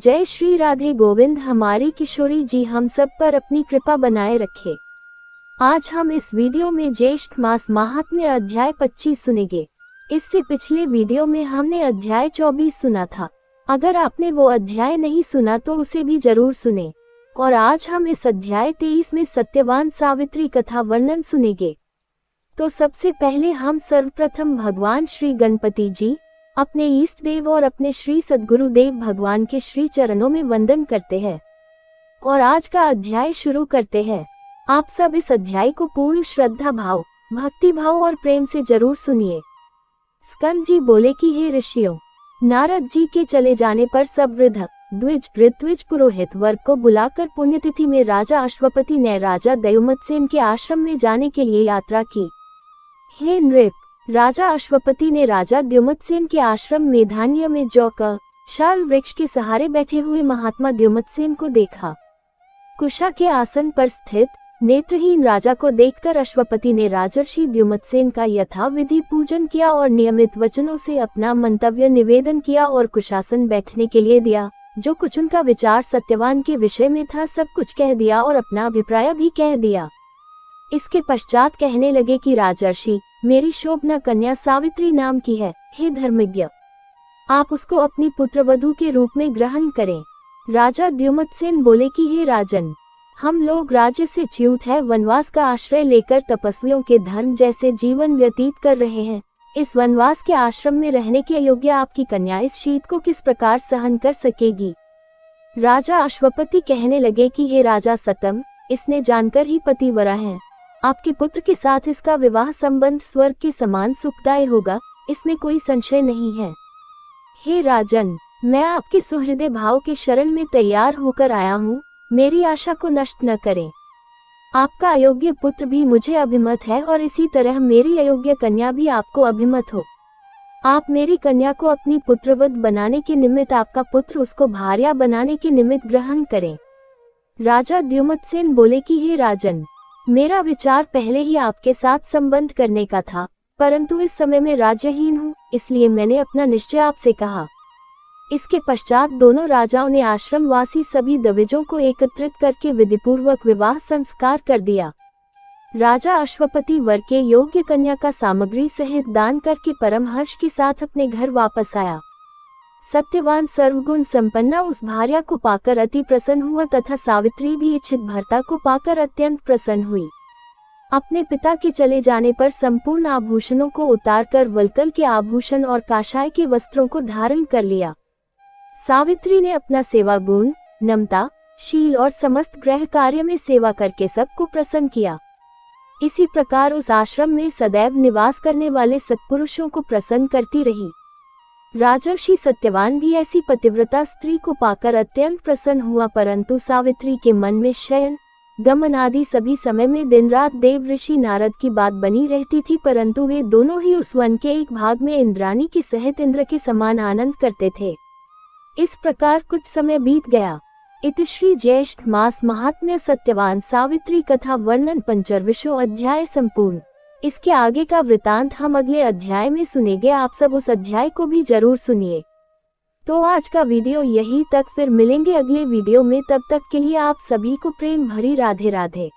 जय श्री राधे गोविंद। हमारी किशोरी जी हम सब पर अपनी कृपा बनाए रखे। आज हम इस वीडियो में ज्येष्ठ मास महात्म्य अध्याय 25 सुनेंगे। इससे पिछले वीडियो में हमने अध्याय 24 सुना था। अगर आपने वो अध्याय नहीं सुना तो उसे भी जरूर सुने। और आज हम इस अध्याय 23 में सत्यवान सावित्री कथा वर्णन सुनेंगे। तो सबसे पहले हम सर्वप्रथम भगवान श्री गणपति जी, अपने इष्ट देव और अपने श्री सद्गुरुदेव भगवान के श्री चरणों में वंदन करते हैं और आज का अध्याय शुरू करते हैं। आप सब इस अध्याय को पूर्ण श्रद्धा भाव, भक्ति भाव और प्रेम से जरूर सुनिए। स्कंद जी बोले कि हे ऋषियों, नारद जी के चले जाने पर सब वृद्ध, द्विज, ऋत्विज पुरोहित वर्ग को बुलाकर पुण्यतिथि में राजा अश्वपति ने राजा दयुमत्सेन के आश्रम में जाने के लिए यात्रा की। हे नृप, राजा अश्वपति ने राजा द्युमत्सेन के आश्रम मेधान्य में जौ का शाल वृक्ष के सहारे बैठे हुए महात्मा द्युमत्सेन को देखा। कुशा के आसन पर स्थित नेत्रहीन राजा को देखकर अश्वपति ने राजर्षि द्युमत्सेन का यथाविधि पूजन किया और नियमित वचनों से अपना मंतव्य निवेदन किया और कुशासन बैठने के लिए दिया। जो कुछ उनका विचार सत्यवान के विषय में था सब कुछ कह दिया और अपना अभिप्राय भी कह दिया। इसके पश्चात कहने लगे कि राजर्षि, मेरी शोभना कन्या सावित्री नाम की है। हे धर्मज्ञ, आप उसको अपनी पुत्रवधू के रूप में ग्रहण करें। राजा द्युमत्सेन बोले कि हे राजन, हम लोग राज्य से च्युत है, वनवास का आश्रय लेकर तपस्वियों के धर्म जैसे जीवन व्यतीत कर रहे हैं। इस वनवास के आश्रम में रहने के योग्य आपकी कन्या इस शीत को किस प्रकार सहन कर सकेगी। राजा अश्वपति कहने लगे कि हे राजा सतम, इसने जानकर ही पतिव्रता है। आपके पुत्र के साथ इसका विवाह संबंध स्वर्ग के समान सुखदायी होगा, इसमें कोई संशय नहीं है। हे राजन, मैं आपके सुहृदय भाव के शरण में तैयार होकर आया हूँ, मेरी आशा को नष्ट न करें। आपका अयोग्य पुत्र भी मुझे अभिमत है और इसी तरह मेरी अयोग्य कन्या भी आपको अभिमत हो। आप मेरी कन्या को अपनी पुत्रवध बनाने के निमित्त आपका पुत्र उसको भार्या बनाने के निमित्त ग्रहण करें। राजा द्युमत्सेन बोले कि हे राजन, मेरा विचार पहले ही आपके साथ संबंध करने का था, परंतु इस समय मैं राज्यहीन हूँ, इसलिए मैंने अपना निश्चय आपसे कहा। इसके पश्चात दोनों राजाओं ने आश्रमवासी सभी द्विजों को एकत्रित करके विधिपूर्वक विवाह संस्कार कर दिया। राजा अश्वपति वर के योग्य कन्या का सामग्री सहित दान करके परम हर्ष के साथ अपने घर वापस आया। सत्यवान सर्वगुण संपन्ना उस भार्या को पाकर अति प्रसन्न हुआ तथा सावित्री भी इच्छित भर्ता को पाकर अत्यंत प्रसन्न हुई। अपने पिता के चले जाने पर संपूर्ण आभूषणों को उतारकर वल्कल के आभूषण और काशाय के वस्त्रों को धारण कर लिया। सावित्री ने अपना सेवा गुण, नम्रता, शील और समस्त गृह कार्य में सेवा करके सबको प्रसन्न किया। इसी प्रकार उस आश्रम में सदैव निवास करने वाले सत्पुरुषों को प्रसन्न करती रही। राजर्षि सत्यवान भी ऐसी पतिव्रता स्त्री को पाकर अत्यंत प्रसन्न हुआ, परंतु सावित्री के मन में शयन, गमन आदि सभी समय में दिन रात देव ऋषि नारद की बात बनी रहती थी, परंतु वे दोनों ही उस वन के एक भाग में इंद्राणी के सहित इंद्र के समान आनंद करते थे। इस प्रकार कुछ समय बीत गया। इति श्री ज्येष्ठ मास महात्म्य सत्यवान सावित्री कथा वर्णन 25वां अध्याय संपूर्ण। इसके आगे का वृतांत हम अगले अध्याय में सुनेंगे। आप सब उस अध्याय को भी जरूर सुनिए। तो आज का वीडियो यहीं तक, फिर मिलेंगे अगले वीडियो में। तब तक के लिए आप सभी को प्रेम भरी राधे राधे।